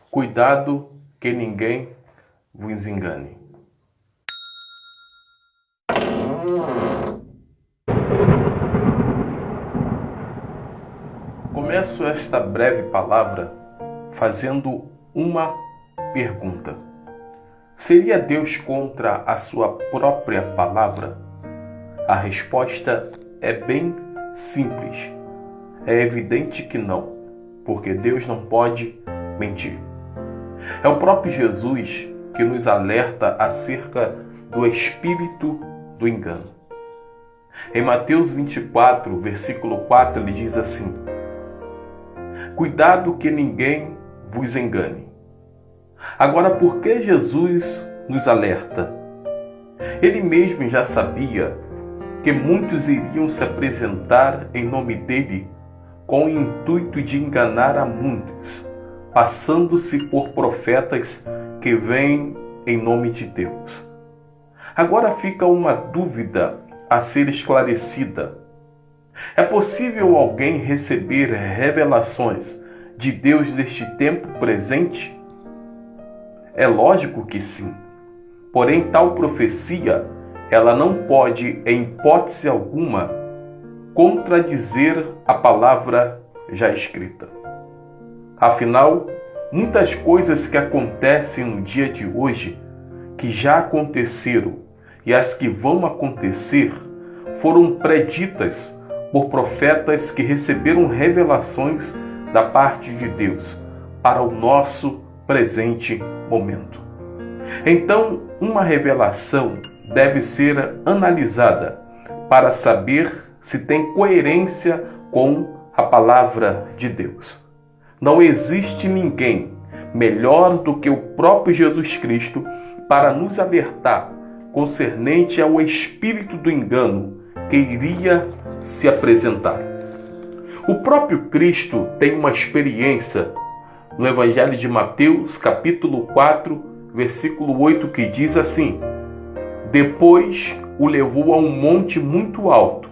Cuidado que ninguém vos engane. Começo esta breve palavra fazendo uma pergunta. Seria Deus contra a sua própria palavra? A resposta é bem simples. É evidente que não, porque Deus não pode mentir. É o próprio Jesus que nos alerta acerca do espírito do engano. Em Mateus 24, versículo 4, ele diz assim: cuidado que ninguém vos engane. Agora, por que Jesus nos alerta? Ele mesmo já sabia que muitos iriam se apresentar em nome dele com o intuito de enganar a muitos, passando-se por profetas que vêm em nome de Deus. Agora fica uma dúvida a ser esclarecida. É possível alguém receber revelações de Deus neste tempo presente? É lógico que sim. Porém, tal profecia, ela não pode, em hipótese alguma, contradizer a palavra já escrita. Afinal, muitas coisas que acontecem no dia de hoje, que já aconteceram e as que vão acontecer, foram preditas por profetas que receberam revelações da parte de Deus para o nosso presente momento. Então, uma revelação deve ser analisada para saber se tem coerência com a palavra de Deus. Não existe ninguém melhor do que o próprio Jesus Cristo para nos alertar concernente ao espírito do engano que iria se apresentar. O próprio Cristo tem uma experiência no Evangelho de Mateus, capítulo 4, versículo 8, que diz assim: depois o levou a um monte muito alto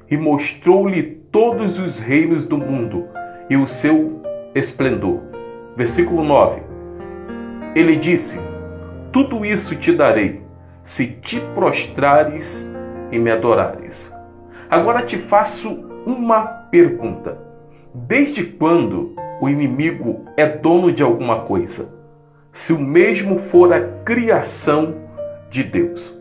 e mostrou-lhe todos os reinos do mundo e o seu esplendor. Versículo 9. Ele disse: tudo isso te darei, se te prostrares e me adorares. Agora te faço uma pergunta. Desde quando o inimigo é dono de alguma coisa, se o mesmo for a criação de Deus?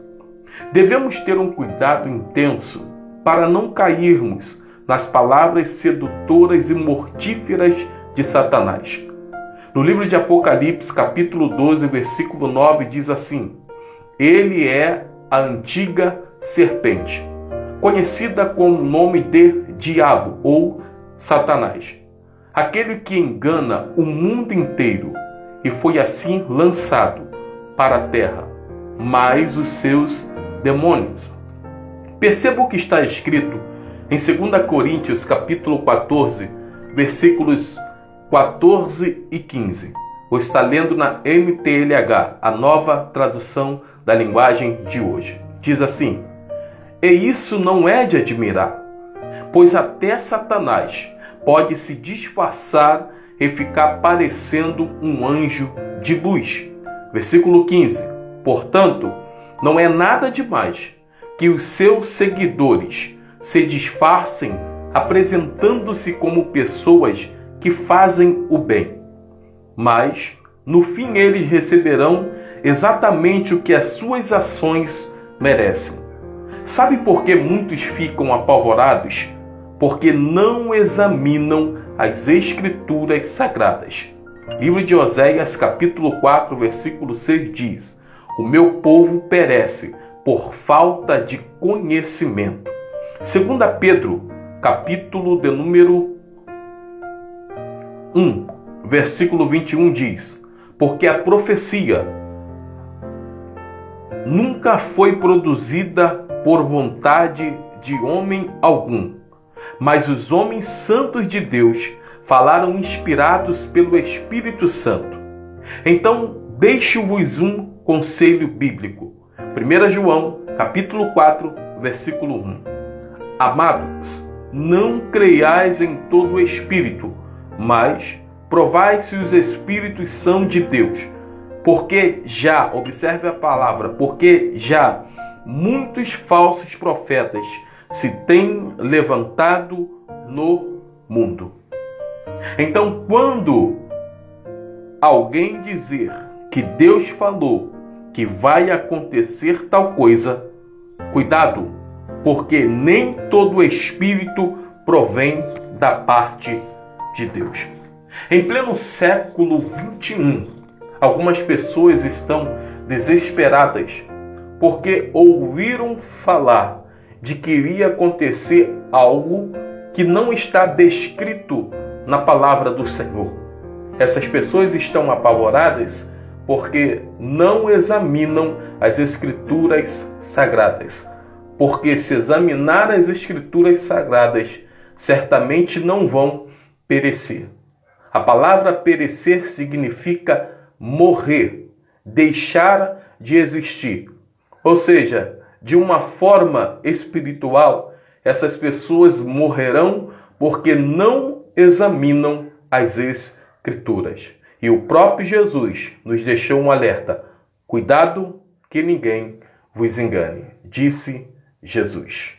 Devemos ter um cuidado intenso para não cairmos nas palavras sedutoras e mortíferas de Satanás. No livro de Apocalipse, capítulo 12, versículo 9, diz assim: ele é a antiga serpente, conhecida com o nome de Diabo ou Satanás, aquele que engana o mundo inteiro, e foi assim lançado para a terra, mais os seus demônios. Perceba o que está escrito em 2 Coríntios, capítulo 14, versículos 14 e 15. Vou estar lendo na NTLH, a nova tradução da linguagem de hoje. Diz assim: e isso não é de admirar, pois até Satanás pode se disfarçar e ficar parecendo um anjo de luz. Versículo 15. Portanto, não é nada demais que os seus seguidores se disfarcem apresentando-se como pessoas que fazem o bem. Mas, no fim, eles receberão exatamente o que as suas ações merecem. Sabe por que muitos ficam apavorados? Porque não examinam as Escrituras Sagradas. Livro de Oséias, capítulo 4, versículo 6 diz: o meu povo perece por falta de conhecimento. 2 Pedro, capítulo de número 1, versículo 21 diz: porque a profecia nunca foi produzida por vontade de homem algum, mas os homens santos de Deus falaram inspirados pelo Espírito Santo. Então, deixo-vos um conselho bíblico. 1 João, capítulo 4, versículo 1. Amados, não creiais em todo o espírito, mas provai se os espíritos são de Deus, porque já, observe a palavra, porque já muitos falsos profetas se têm levantado no mundo. Então, quando alguém dizer que Deus falou que vai acontecer tal coisa, cuidado, porque nem todo espírito provém da parte de Deus. Em pleno século XXI, algumas pessoas estão desesperadas porque ouviram falar de que iria acontecer algo que não está descrito na palavra do Senhor. Essas pessoas estão apavoradas porque não examinam as Escrituras Sagradas. Porque se examinar as Escrituras Sagradas, certamente não vão perecer. A palavra perecer significa morrer, deixar de existir. Ou seja, de uma forma espiritual, essas pessoas morrerão porque não examinam as Escrituras. E o próprio Jesus nos deixou um alerta: cuidado que ninguém vos engane, disse Jesus.